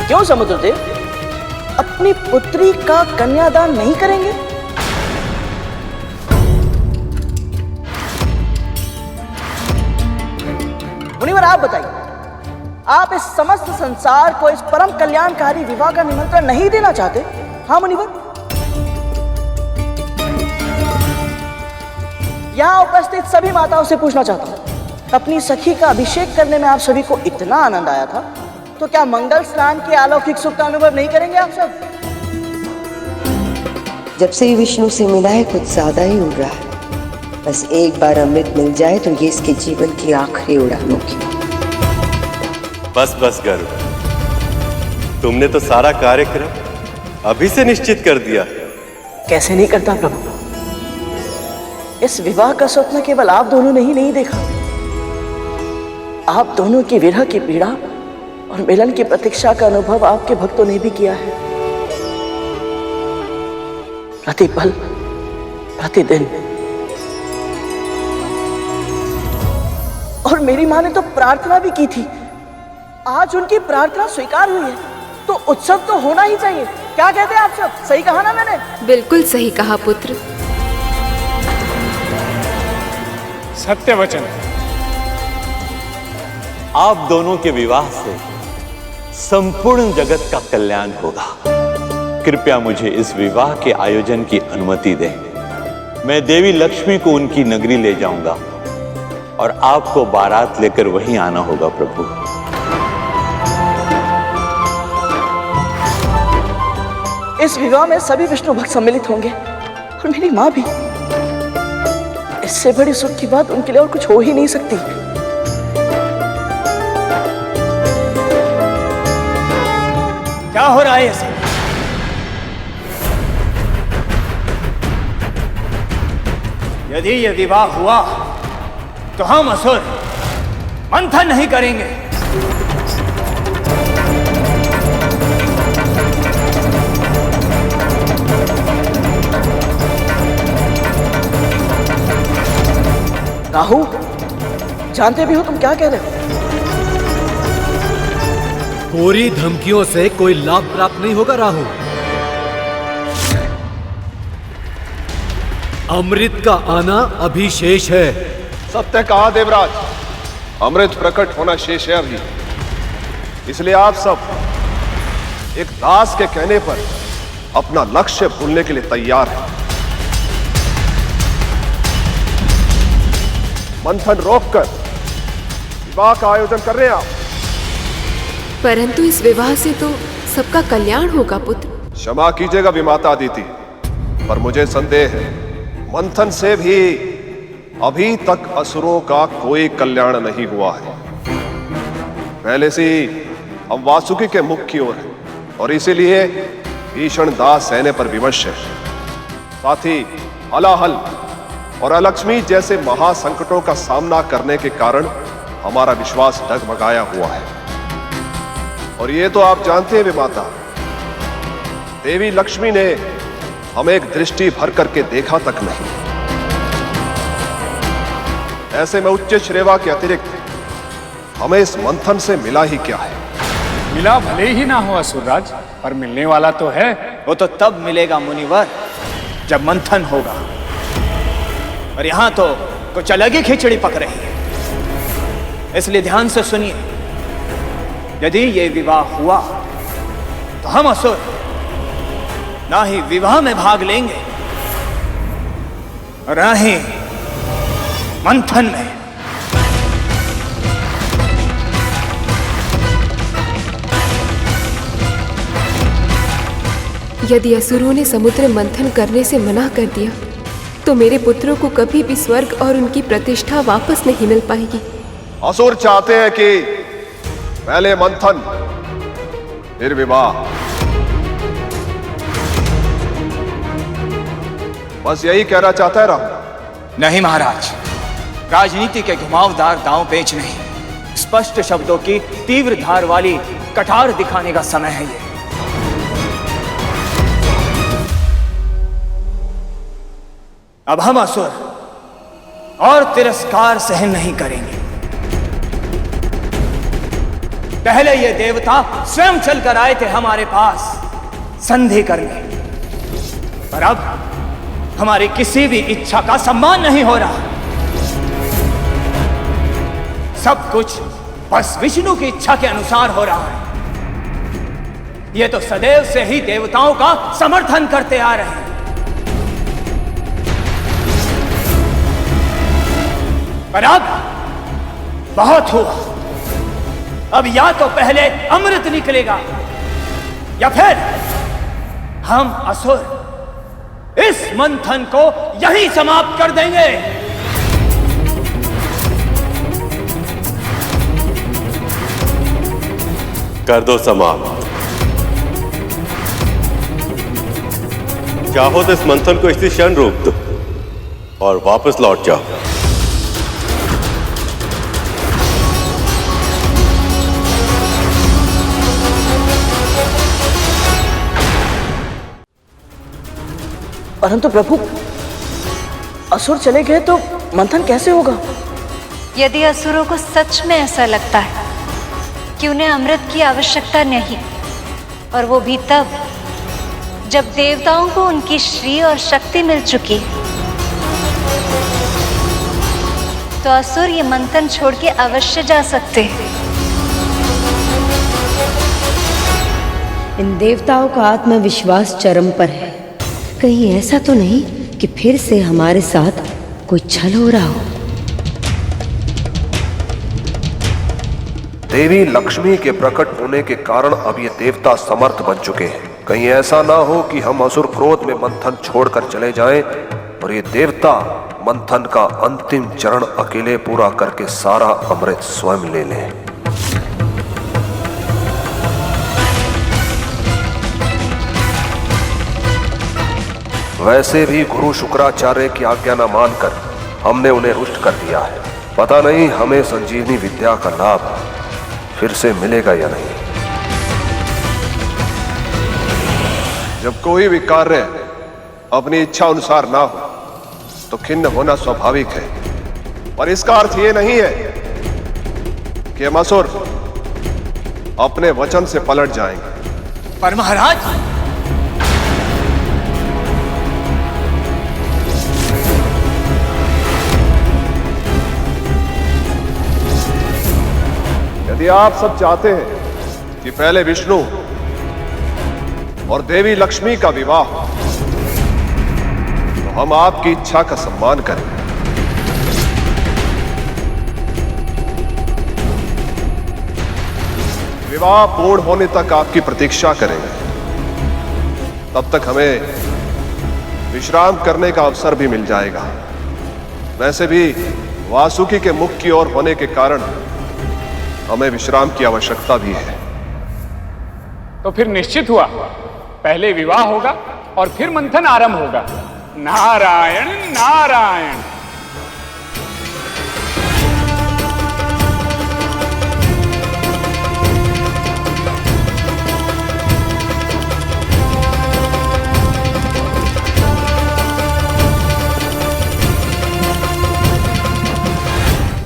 क्यों समुद्रदेव अपनी पुत्री का कन्यादान नहीं करेंगे? मुनिवर, आप बताइए, आप इस समस्त संसार को इस परम कल्याणकारी विवाह का निमंत्रण नहीं देना चाहते? हाँ मुनिवर, यहां उपस्थित सभी माताओं से पूछना चाहता हूं, अपनी सखी का अभिषेक करने में आप सभी को इतना आनंद आया था, तो क्या मंगल स्नान के अलौकिक सुख का अनुभव नहीं करेंगे आप सब? जब से ये विष्णु से मिला है कुछ ज्यादा ही उड़ रहा है। बस एक बार अमृत मिल जाए तो ये इसके जीवन की आखिरी उड़ान होगी। बस बस गरुड़, तुमने तो सारा कार्यक्रम अभी से निश्चित कर दिया। कैसे नहीं करता प्रभु? इस विवाह का स्वप्न केवल आप दोनों ने ही नहीं देखा, आप दोनों की विरह की पीड़ा और मिलन की प्रतीक्षा का अनुभव आपके भक्तों ने भी किया है। प्रतिपल, प्रतिदिन। और मेरी माँ ने तो प्रार्थना भी की थी। आज उनकी प्रार्थना स्वीकार हुई है, तो उत्सव तो होना ही चाहिए। क्या कहते हैं आप सब? सही कहा ना मैंने? बिल्कुल सही कहा पुत्र। सत्य वचन। आप दोनों के विवाह से संपूर्ण जगत का कल्याण होगा। कृपया मुझे इस विवाह के आयोजन की अनुमति दें। मैं देवी लक्ष्मी को उनकी नगरी ले जाऊंगा और आपको बारात लेकर वहीं आना होगा प्रभु। इस विवाह में सभी विष्णु भक्त सम्मिलित होंगे और मेरी माँ भी। इससे बड़ी सुख की बात उनके लिए और कुछ हो ही नहीं सकती। क्या हो रहा है ऐसे? यदि यह विवाह हुआ तो हम असुर मंथन नहीं करेंगे। राहु, जानते भी हो तुम क्या कह रहे हो? पूरी धमकियों से कोई लाभ प्राप्त नहीं होगा राहु। अमृत का आना अभी शेष है। सत्य कहा देवराज, अमृत प्रकट होना शेष है अभी। इसलिए आप सब एक दास के कहने पर अपना लक्ष्य भूलने के लिए तैयार हैं। मंथन रोककर विवाह का आयोजन कर रहे हैं आप। परंतु इस विवाह से तो सबका कल्याण होगा पुत्र। क्षमा कीजिएगा विमाता अदिति, पर मुझे संदेह है मंथन से भी अभी तक असुरों का कोई कल्याण नहीं हुआ है। पहले से ही हम वासुकी के मुख की ओर हैं और इसीलिए भीषण दास सहने पर विवश है। साथ ही हलाहल और अलक्ष्मी जैसे महासंकटों का सामना करने के कारण हमारा विश्वास डगमगाया हुआ है। और ये तो आप जानते हैं विमाता, देवी लक्ष्मी ने हमें एक दृष्टि भर करके देखा तक नहीं। ऐसे में उच्च श्रेवा के अतिरिक्त हमें इस मंथन से मिला ही क्या है? मिला भले ही ना हो असुरराज, पर मिलने वाला तो है। वो तो तब मिलेगा मुनिवर जब मंथन होगा। और यहां तो कुछ अलग ही खिचड़ी पक रही है, इसलिए ध्यान से सुनिए। यदि ये विवाह हुआ तो हम असुर ना ही विवाह में भाग लेंगे और ना ही मंथन में। यदि असुरों ने समुद्र मंथन करने से मना कर दिया तो मेरे पुत्रों को कभी भी स्वर्ग और उनकी प्रतिष्ठा वापस नहीं मिल पाएगी। असुर चाहते हैं कि पहले मंथन फिर विवाह। बस यही कहना चाहता है राहु। नहीं महाराज, राजनीति के घुमावदार दांव पेच नहीं, स्पष्ट शब्दों की तीव्र धार वाली कटार दिखाने का समय है ये। अब हम असुर और तिरस्कार सहन नहीं करेंगे। पहले ये देवता स्वयं चलकर आए थे हमारे पास संधि करने, पर अब हमारी किसी भी इच्छा का सम्मान नहीं हो रहा। सब कुछ बस विष्णु की इच्छा के अनुसार हो रहा है। ये तो सदैव से ही देवताओं का समर्थन करते आ रहे हैं। पर अब बहुत हुआ। अब या तो पहले अमृत निकलेगा या फिर हम असुर इस मंथन को यहीं समाप्त कर देंगे। कर दो समाप्त। चाहो तो इस मंथन को इसी क्षण रोक दो और वापस लौट जाओ। परंतु प्रभु, असुर चले गए तो मंथन कैसे होगा? यदि असुरों को सच में ऐसा लगता है कि उन्हें अमृत की आवश्यकता नहीं, और वो भी तब जब देवताओं को उनकी श्री और शक्ति मिल चुकी, तो असुर ये मंथन छोड़ के अवश्य जा सकते हैं। इन देवताओं का आत्मविश्वास चरम पर है। कहीं ऐसा तो नहीं कि फिर से हमारे साथ कोई छल हो रहा हो। देवी लक्ष्मी के प्रकट होने के कारण अब ये देवता समर्थ बन चुके हैं। कहीं ऐसा ना हो कि हम असुर क्रोध में मंथन छोड़कर चले जाएं और ये देवता मंथन का अंतिम चरण अकेले पूरा करके सारा अमृत स्वयं ले लें। वैसे भी गुरु शुक्राचार्य की आज्ञा न मानकर हमने उन्हें रुष्ट कर दिया है। पता नहीं हमें संजीवनी विद्या का लाभ फिर से मिलेगा या नहीं। जब कोई भी कार्य अपनी इच्छा अनुसार ना हो तो खिन्न होना स्वाभाविक है। पर इसका अर्थ यह नहीं है कि मसुर अपने वचन से पलट जाएंगे। पर महाराज, यदि आप सब चाहते हैं कि पहले विष्णु और देवी लक्ष्मी का विवाह हो, तो हम आपकी इच्छा का सम्मान करें। विवाह पूर्ण होने तक आपकी प्रतीक्षा करेंगे। तब तक हमें विश्राम करने का अवसर भी मिल जाएगा। वैसे भी वासुकी के मुख की ओर होने के कारण हमें विश्राम की आवश्यकता भी है। तो फिर निश्चित हुआ, पहले विवाह होगा और फिर मंथन आरंभ होगा। नारायण नारायण।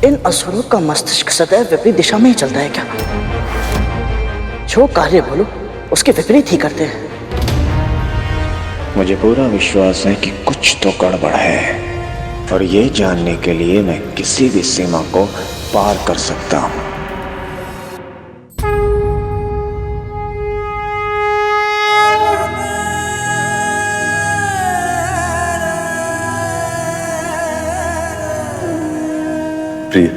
इन असुरों का मस्तिष्क सदैव विपरीत दिशा में ही चलता है क्या? जो कार्य बोलो उसके विपरीत ही करते हैं। मुझे पूरा विश्वास है कि कुछ तो गड़बड़ है, और ये जानने के लिए मैं किसी भी सीमा को पार कर सकता हूं। प्रिय,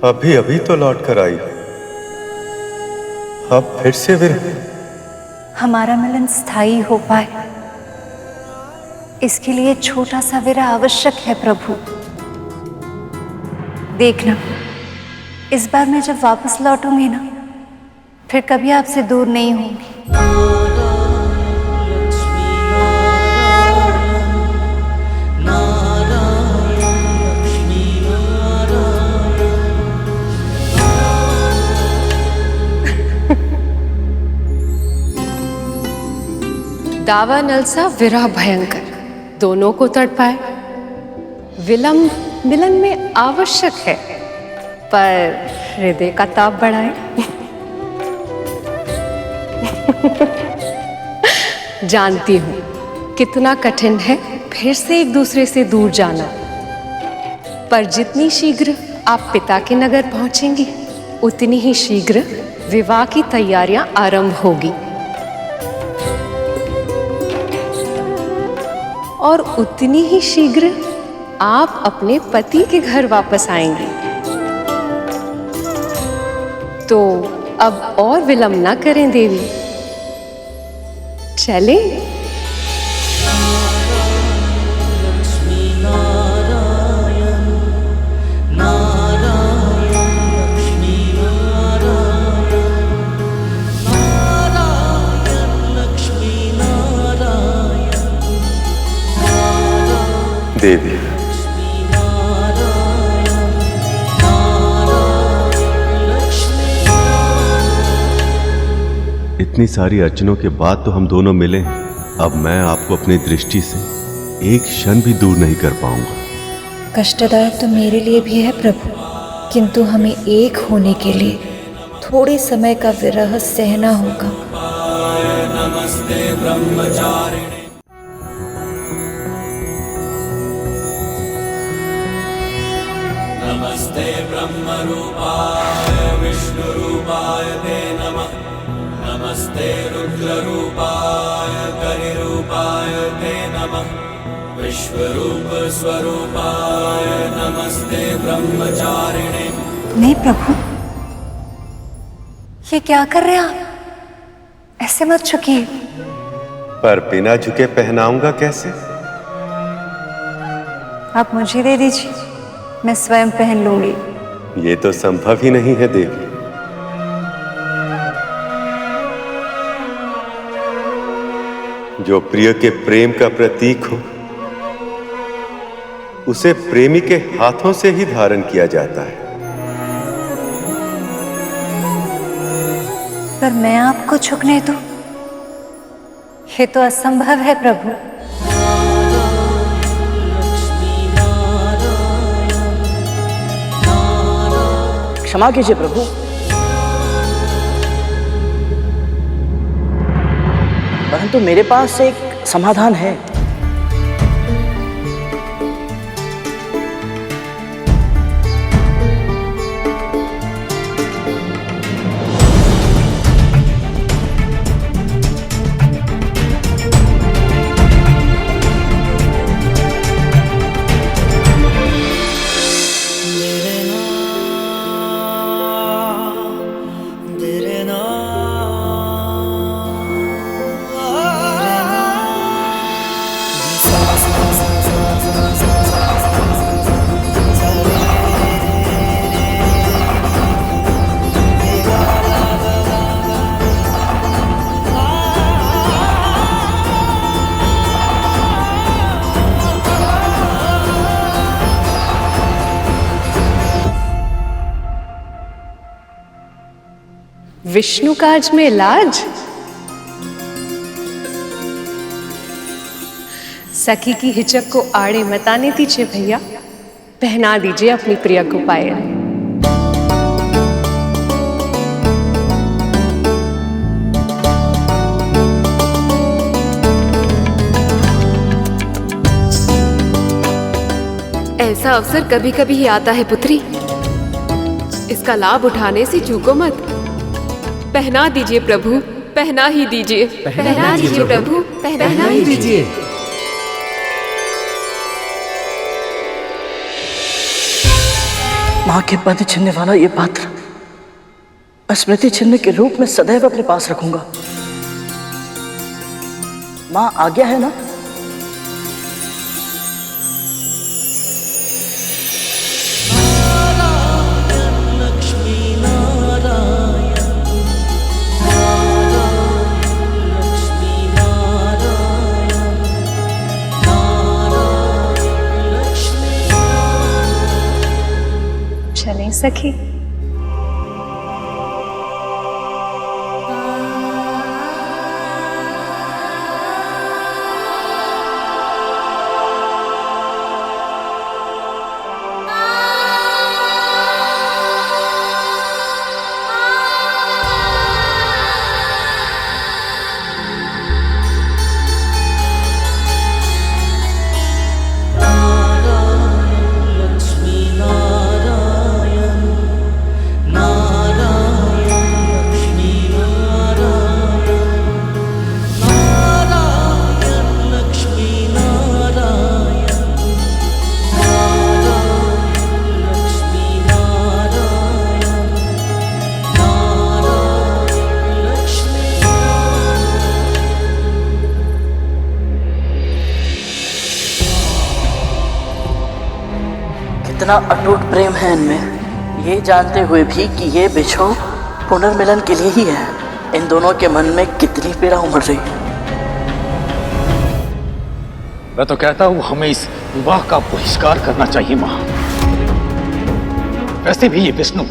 अभी अभी तो लौट कर आई, अब फिर से विरह। हमारा मिलन स्थायी हो पाए, इसके लिए छोटा सा विरह आवश्यक है प्रभु। देखना, इस बार मैं जब वापस लौटूंगी ना, फिर कभी आपसे दूर नहीं होंगी। दावा नलसा विरह भयंकर, दोनों को तड़पाए। विलंब मिलन में आवश्यक है, पर हृदय का ताप बढ़ाए। जानती हूं कितना कठिन है फिर से एक दूसरे से दूर जाना, पर जितनी शीघ्र आप पिता के नगर पहुंचेंगी, उतनी ही शीघ्र विवाह की तैयारियां आरंभ होगी, और उतनी ही शीघ्र आप अपने पति के घर वापस आएंगे। तो अब और विलंब ना करें देवी, चलें? देवी, इतनी सारी अड़चनों के बाद तो हम दोनों मिले हैं। अब मैं आपको अपनी दृष्टि से एक क्षण भी दूर नहीं कर पाऊंगा। कष्टदायक तो मेरे लिए भी है प्रभु, किंतु हमें एक होने के लिए थोड़े समय का विरह सहना होगा। नमस्ते ब्रह्मचारिणे। नमस्ते ब्रह्मरूपाय विष्णुरूपाय ते नमः। नमस्ते रुद्ररूपाय करिरूपाय ते नमः। विश्वरूप स्वरूपाय नमस्ते ब्रह्मचारिणे। नहीं प्रभु, ये क्या कर रहे हैं आप? ऐसे मत झुकिए। पर बिना झुके पहनाऊंगा कैसे? आप मुझे दे दीजिए, मैं स्वयं पहन लूंगी। ये तो संभव ही नहीं है देवी। जो प्रिय के प्रेम का प्रतीक हो, उसे प्रेमी के हाथों से ही धारण किया जाता है। पर मैं आपको झुकने दूं? ये तो असंभव है प्रभु। क्षमा कीजिए प्रभु। परंतु मेरे पास एक समाधान है। विष्णु काज में लाज। सखी की हिचक को आड़े मत आने दीजिए भैया, पहना दीजिए अपनी प्रिया को पायल। ऐसा अवसर कभी कभी ही आता है पुत्री, इसका लाभ उठाने से चूको मत। पहना दीजिए प्रभु, पहना ही दीजिए, पहना दीजिए प्रभु, पहना ही दीजिए। माँ के पद छीनने वाला ये पात्र स्मृति चिन्ह के रूप में सदैव अपने पास रखूंगा। माँ आज्ञा है ना? चलें सखी। कितना अटूट प्रेम है इनमें, ये जानते हुए भी कि ये बिछो पुनर्मिलन के लिए ही है। इन दोनों के मन में कितनी पीड़ा उमड़ रही है। मैं तो कहता हूं हमें इस विवाह का बहिष्कार करना चाहिए मां। वैसे भी ये विष्णु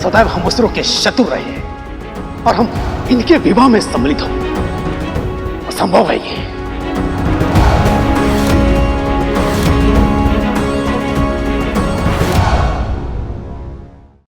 सदैव हम असुरों के शत्रु रहे हैं और हम इनके विवाह में सम्मिलित हो, असंभव है ये।